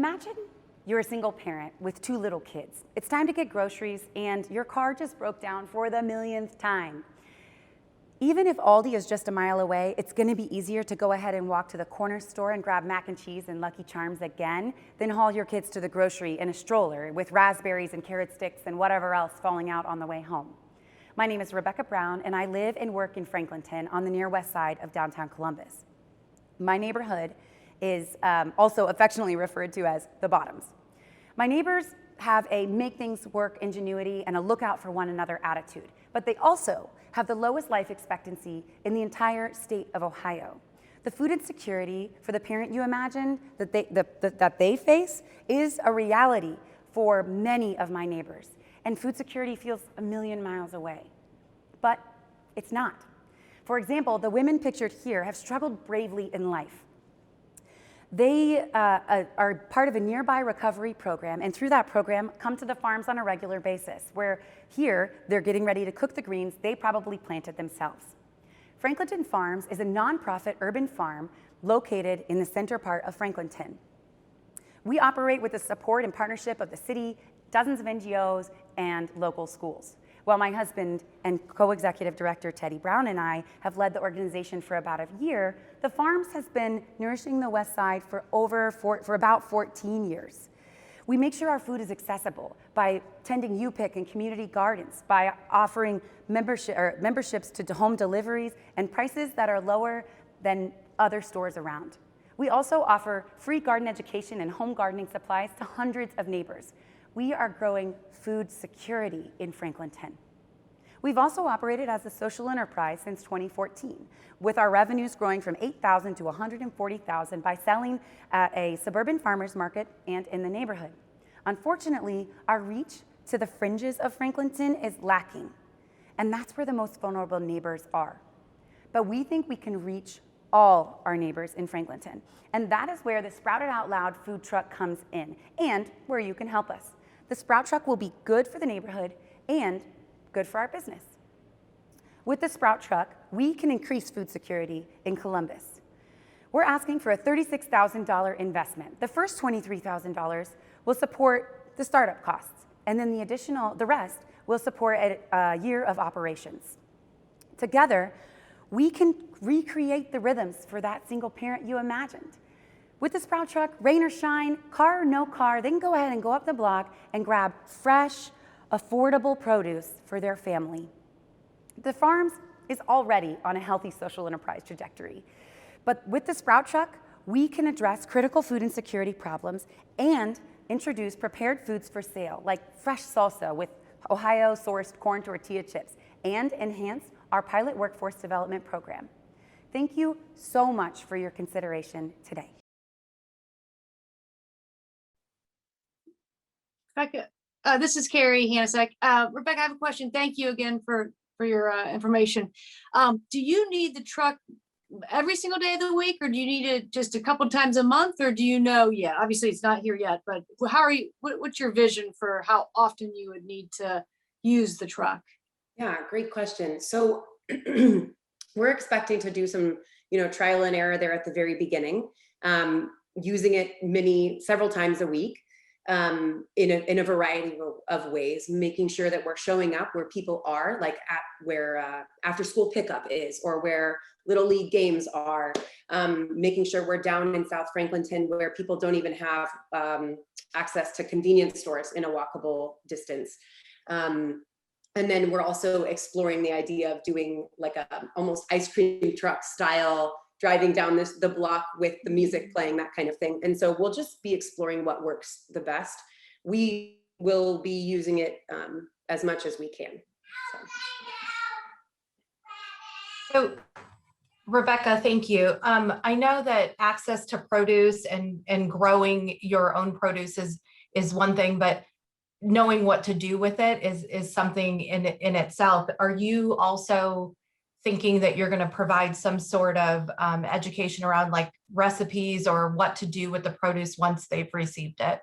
Imagine you're a single parent with 2 little kids. It's time to get groceries and your car just broke down for the millionth time. Even if Aldi is just a mile away, it's gonna be easier to go ahead and walk to the corner store and grab mac and cheese and Lucky Charms again than haul your kids to the grocery in a stroller with raspberries and carrot sticks and whatever else falling out on the way home. My name is Becca Brown and I live and work in Franklinton on the near west side of downtown Columbus. My neighborhood is also affectionately referred to as the Bottoms. My neighbors have a make things work ingenuity and a look out for one another attitude, but they also have the lowest life expectancy in the entire state of Ohio. The food insecurity for the parent you imagine that they face is a reality for many of my neighbors, and food security feels a million miles away. But it's not. For example, the women pictured here have struggled bravely in life. They are part of a nearby recovery program, and through that program come to the farms on a regular basis, where here they're getting ready to cook the greens they probably planted themselves. Franklinton Farms is a nonprofit urban farm located in the center part of Franklinton. We operate with the support and partnership of the city, dozens of NGOs, and local schools. While my husband and co-executive director Teddy Brown and I have led the organization for about a year, the Farms has been nourishing the West Side for about 14 years. We make sure our food is accessible by tending U-Pick and community gardens, by offering memberships to home deliveries and prices that are lower than other stores around. We also offer free garden education and home gardening supplies to hundreds of neighbors. We are growing food security in Franklinton. We've also operated as a social enterprise since 2014, with our revenues growing from $8,000 to $140,000 by selling at a suburban farmers market and in the neighborhood. Unfortunately, our reach to the fringes of Franklinton is lacking, and that's where the most vulnerable neighbors are. But we think we can reach all our neighbors in Franklinton, and that is where the Sprouted Out Loud food truck comes in, and where you can help us. The Sprout Truck will be good for the neighborhood and good for our business. With the Sprout Truck, we can increase food security in Columbus. We're asking for a $36,000 investment. The first $23,000 will support the startup costs, and then the rest will support a year of operations. Together, we can recreate the rhythms for that single parent you imagined. With the Sprout Truck, rain or shine, car or no car, they can go ahead and go up the block and grab fresh, affordable produce for their family. The Farms is already on a healthy social enterprise trajectory. But with the Sprout Truck, we can address critical food insecurity problems and introduce prepared foods for sale, like fresh salsa with Ohio-sourced corn tortilla chips, and enhance our pilot workforce development program. Thank you so much for your consideration today. Rebecca, this is Carrie Hanasek. Rebecca, I have a question. Thank you again for your information. Do you need the truck every single day of the week, or do you need it just a couple times a month, or do you know yet? Obviously, it's not here yet, but how are you? What's your vision for how often you would need to use the truck? Yeah, great question. So we're expecting to do some, trial and error there at the very beginning, using it several times a week. In a variety of ways, making sure that we're showing up where people are, like at where after school pickup is, or where Little League games are, making sure we're down in South Franklinton where people don't even have access to convenience stores in a walkable distance. And then we're also exploring the idea of doing like a almost ice cream truck style, driving down the block with the music playing, that kind of thing. And so we'll just be exploring what works the best. We will be using it as much as we can. So Rebecca, thank you. I know that access to produce and growing your own produce is one thing, but knowing what to do with it is something in itself. Are you also thinking that you're going to provide some sort of education around like recipes or what to do with the produce once they've received it?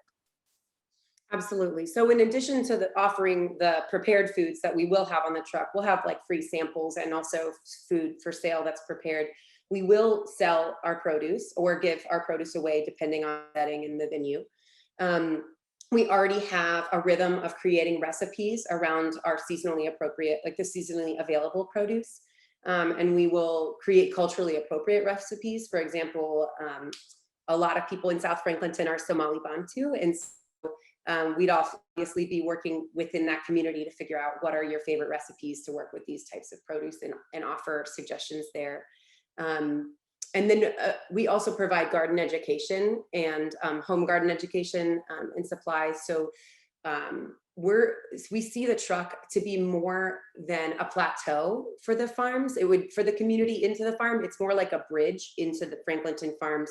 Absolutely. So in addition to offering the prepared foods that we will have on the truck, we'll have like free samples and also food for sale that's prepared. We will sell our produce or give our produce away depending on setting in the venue. We already have a rhythm of creating recipes around our seasonally appropriate, like the seasonally available produce. And we will create culturally appropriate recipes. For example, a lot of people in South Franklinton are Somali Bantu. And so we'd obviously be working within that community to figure out what are your favorite recipes to work with these types of produce and offer suggestions there. And then we also provide garden education and home garden education and supplies. So we see the truck to be more than a plateau for the farms. It would, for the community into the farm, it's more like a bridge into the Franklinton Farms.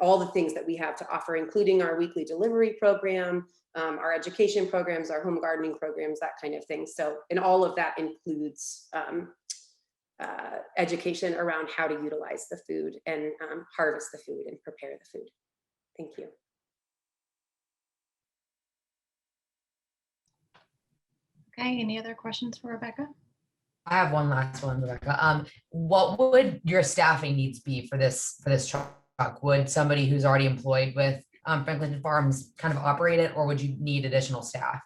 All the things that we have to offer, including our weekly delivery program, our education programs, our home gardening programs, that kind of thing. So, and all of that includes education around how to utilize the food and harvest the food and prepare the food. Thank you. Okay, any other questions for Rebecca? I have one last one, Rebecca. What would your staffing needs be for this truck? Would somebody who's already employed with Franklinton Farms kind of operate it, or would you need additional staff?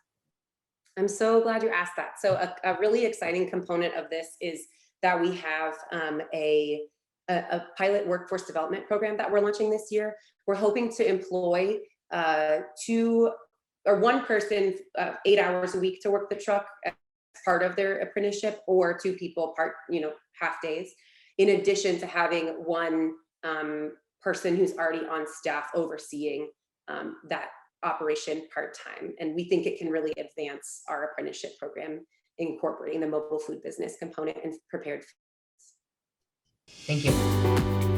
I'm so glad you asked that. So a really exciting component of this is that we have a pilot workforce development program that we're launching this year. We're hoping to employ one person 8 hours a week to work the truck as part of their apprenticeship, or 2 people half days, in addition to having one person who's already on staff overseeing that operation part-time. And we think it can really advance our apprenticeship program, incorporating the mobile food business component and prepared foods. Thank you.